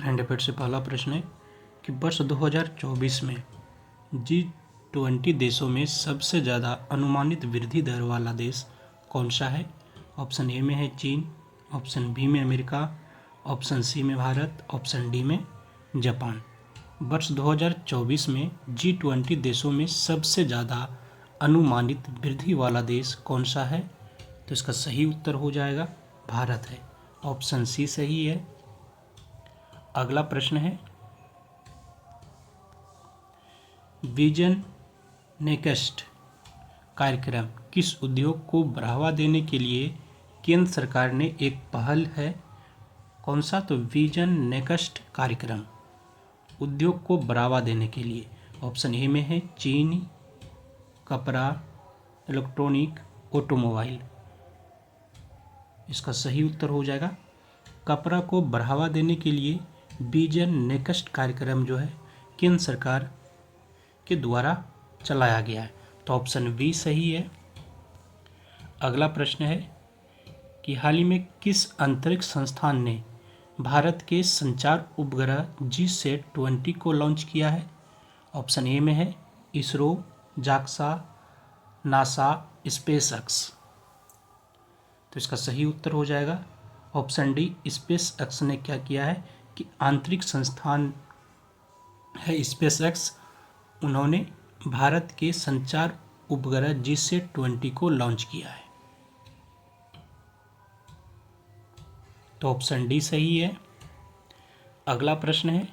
Current affair से पहला प्रश्न है कि वर्ष 2024 में G20 देशों में सबसे ज़्यादा अनुमानित वृद्धि दर वाला देश कौन सा है। ऑप्शन ए में है चीन, ऑप्शन बी में अमेरिका, ऑप्शन सी में भारत, ऑप्शन डी में जापान। वर्ष 2024 में G20 देशों में सबसे ज़्यादा अनुमानित वृद्धि वाला देश कौन सा है, तो इसका सही उत्तर हो जाएगा भारत है। ऑप्शन सी सही है। अगला प्रश्न है विजन नेक्स्ट कार्यक्रम किस उद्योग को बढ़ावा देने के लिए केंद्र सरकार ने एक पहल है, कौन सा, तो विजन नेक्स्ट कार्यक्रम उद्योग को बढ़ावा देने के लिए। ऑप्शन ए में है चीनी, कपड़ा, इलेक्ट्रॉनिक, ऑटोमोबाइल। इसका सही उत्तर हो जाएगा कपड़ा को बढ़ावा देने के लिए विजन नेक्स्ट कार्यक्रम जो है केंद्र सरकार के द्वारा चलाया गया है, तो ऑप्शन बी सही है। अगला प्रश्न है कि हाल ही में किस अंतरिक्ष संस्थान ने भारत के संचार उपग्रह GSAT-20 को लॉन्च किया है। ऑप्शन ए में है इसरो, जाक्सा, नासा, स्पेसएक्स। तो इसका सही उत्तर हो जाएगा ऑप्शन डी स्पेसएक्स ने क्या किया है कि आंतरिक संस्थान है स्पेसएक्स, उन्होंने भारत के संचार उपग्रह GSAT-20 को लॉन्च किया है, तो ऑप्शन डी सही है। अगला प्रश्न है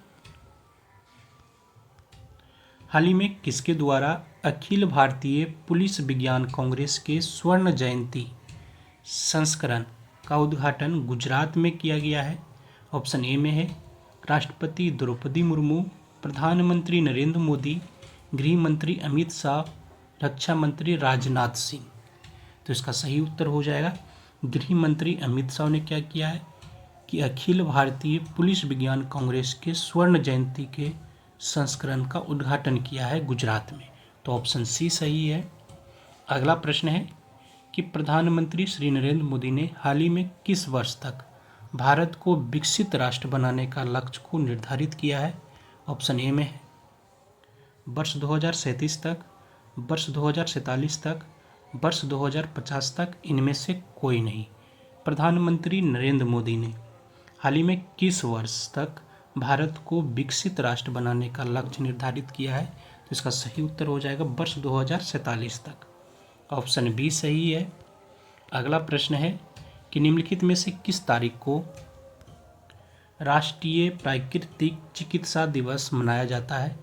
हाल ही में किसके द्वारा अखिल भारतीय पुलिस विज्ञान कांग्रेस के स्वर्ण जयंती संस्करण का उद्घाटन गुजरात में किया गया है। ऑप्शन ए में है राष्ट्रपति द्रौपदी मुर्मू, प्रधानमंत्री नरेंद्र मोदी, गृह मंत्री अमित शाह, रक्षा मंत्री राजनाथ सिंह। तो इसका सही उत्तर हो जाएगा गृह मंत्री अमित शाह ने क्या किया है कि अखिल भारतीय पुलिस विज्ञान कांग्रेस के स्वर्ण जयंती के संस्करण का उद्घाटन किया है गुजरात में, तो ऑप्शन सी सही है। अगला प्रश्न है कि प्रधानमंत्री श्री नरेंद्र मोदी ने हाल ही में किस वर्ष तक भारत को विकसित राष्ट्र बनाने का लक्ष्य को निर्धारित किया है। ऑप्शन ए में है वर्ष 2037 तक, वर्ष 2047 तक, वर्ष 2050 तक, इनमें से कोई नहीं। प्रधानमंत्री नरेंद्र मोदी ने हाल ही में किस वर्ष तक भारत को विकसित राष्ट्र बनाने का लक्ष्य निर्धारित किया है, तो इसका सही उत्तर हो जाएगा वर्ष 2047 तक। ऑप्शन बी सही है। अगला प्रश्न है कि निम्नलिखित में से किस तारीख को राष्ट्रीय प्राकृतिक चिकित्सा दिवस मनाया जाता है।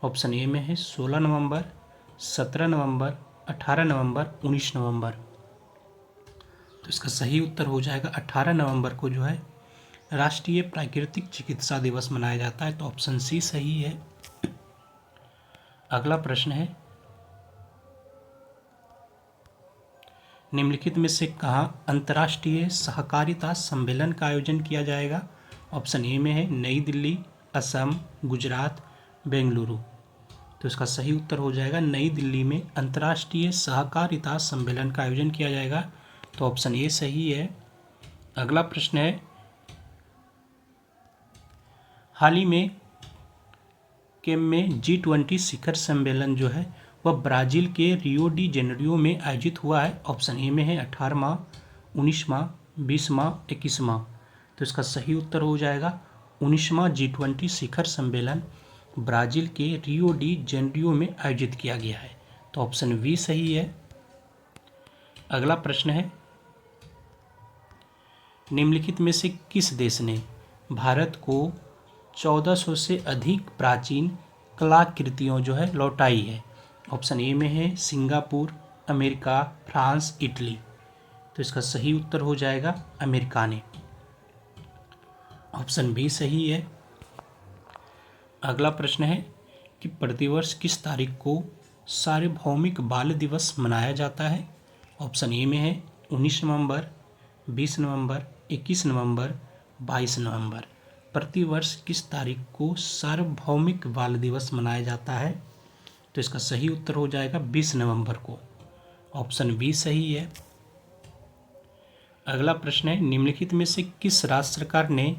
ऑप्शन ए में है 16 नवंबर, 17 नवंबर, 18 नवंबर, 19 नवंबर। तो इसका सही उत्तर हो जाएगा 18 नवंबर को जो है राष्ट्रीय प्राकृतिक चिकित्सा दिवस मनाया जाता है, तो ऑप्शन सी सही है। अगला प्रश्न है निम्नलिखित में से कहाँ अंतर्राष्ट्रीय सहकारिता सम्मेलन का आयोजन किया जाएगा। ऑप्शन ए में है नई दिल्ली, असम, गुजरात, बेंगलुरु। तो इसका सही उत्तर हो जाएगा नई दिल्ली में अंतर्राष्ट्रीय सहकारिता सम्मेलन का आयोजन किया जाएगा, तो ऑप्शन ए सही है। अगला प्रश्न है हाल ही में G20 शिखर सम्मेलन जो है वह ब्राज़ील के रियो डी जेनेरियो में आयोजित हुआ है। ऑप्शन ए में है 18वां, 19वां, 20वां, 21वां। तो इसका सही उत्तर हो जाएगा 19वां G20 शिखर सम्मेलन ब्राज़ील के रियो डी जेनेरियो में आयोजित किया गया है, तो ऑप्शन बी सही है। अगला प्रश्न है निम्नलिखित में से किस देश ने भारत को 1400 से अधिक प्राचीन कलाकृतियों जो है लौटाई है। ऑप्शन ए में है सिंगापुर, अमेरिका, फ्रांस, इटली। तो इसका सही उत्तर हो जाएगा अमेरिका ने, ऑप्शन बी सही है। अगला प्रश्न है कि प्रतिवर्ष किस तारीख को सार्वभौमिक बाल दिवस मनाया जाता है। ऑप्शन ए में है 19 नवंबर, 20 नवंबर, 21 नवंबर, 22 नवंबर। प्रतिवर्ष किस तारीख को सार्वभौमिक बाल दिवस मनाया जाता है, तो इसका सही उत्तर हो जाएगा 20 नवंबर को, ऑप्शन बी सही है। अगला प्रश्न है निम्नलिखित में से किस राज्य सरकार ने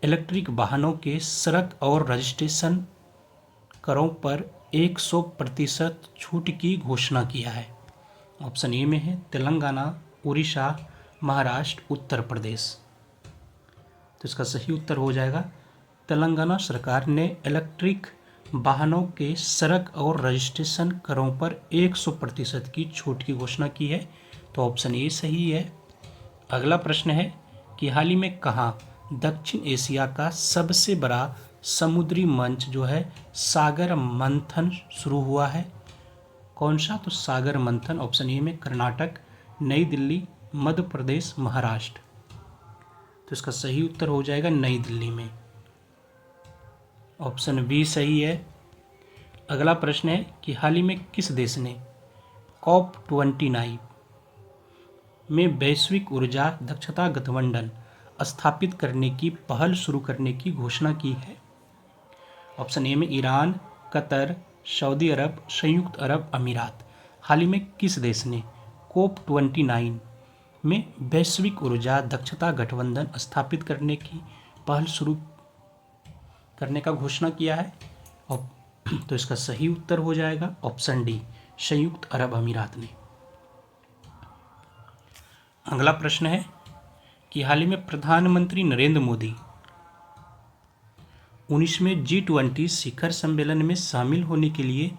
इलेक्ट्रिक वाहनों के सड़क और रजिस्ट्रेशन करों पर 100% छूट की घोषणा किया है? ऑप्शन ए में है तेलंगाना, उड़ीसा, महाराष्ट्र, उत्तर प्रदेश। तो इसका सही उत्तर हो जाएगा तेलंगाना सरकार ने इलेक्ट्रिक वाहनों के सड़क और रजिस्ट्रेशन करों पर 100% की छूट की घोषणा की है। तो ऑप्शन ए सही है। अगला प्रश्न है कि हाल ही में कहाँ दक्षिण एशिया का सबसे बड़ा समुद्री मंच जो है सागर मंथन शुरू हुआ है? कौन सा? तो सागर मंथन ऑप्शन ए में कर्नाटक, नई दिल्ली, मध्य प्रदेश, महाराष्ट्र। तो इसका सही उत्तर हो जाएगा नई दिल्ली में। ऑप्शन बी सही है। अगला प्रश्न है कि हाल ही में किस देश ने COP29 में वैश्विक ऊर्जा दक्षता गठबंधन स्थापित करने की पहल शुरू करने की घोषणा की है? ऑप्शन ए में ईरान, कतर, सऊदी अरब, संयुक्त अरब अमीरात। हाल ही में किस देश ने COP29 में वैश्विक ऊर्जा दक्षता गठबंधन स्थापित करने की पहल शुरू करने का घोषणा किया है? तो इसका सही उत्तर हो जाएगा ऑप्शन डी, संयुक्त अरब अमीरात ने। अगला प्रश्न है कि हाल ही में प्रधानमंत्री नरेंद्र मोदी 19वें G20 शिखर सम्मेलन में शामिल होने के लिए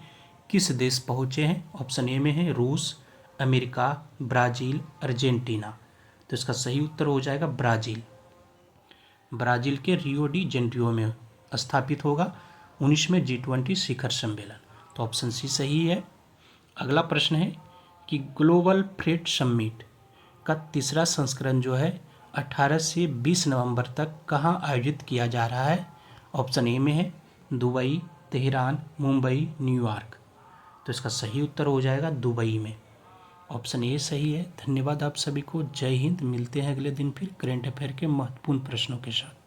किस देश पहुंचे हैं? ऑप्शन ए में है रूस, अमेरिका, ब्राज़ील, अर्जेंटीना। तो इसका सही उत्तर हो जाएगा ब्राज़ील। ब्राज़ील के रियो डी जेनेरियो में स्थापित होगा 19वें G20 शिखर सम्मेलन। तो ऑप्शन सी सही है। अगला प्रश्न है कि ग्लोबल फ्रेट समिट का तीसरा संस्करण जो है 18 से 20 नवंबर तक कहाँ आयोजित किया जा रहा है? ऑप्शन ए में है दुबई, तेहरान, मुंबई, न्यूयॉर्क। तो इसका सही उत्तर हो जाएगा दुबई में। ऑप्शन ए सही है। धन्यवाद आप सभी को। जय हिंद। मिलते हैं अगले दिन फिर करंट अफेयर के महत्वपूर्ण प्रश्नों के साथ।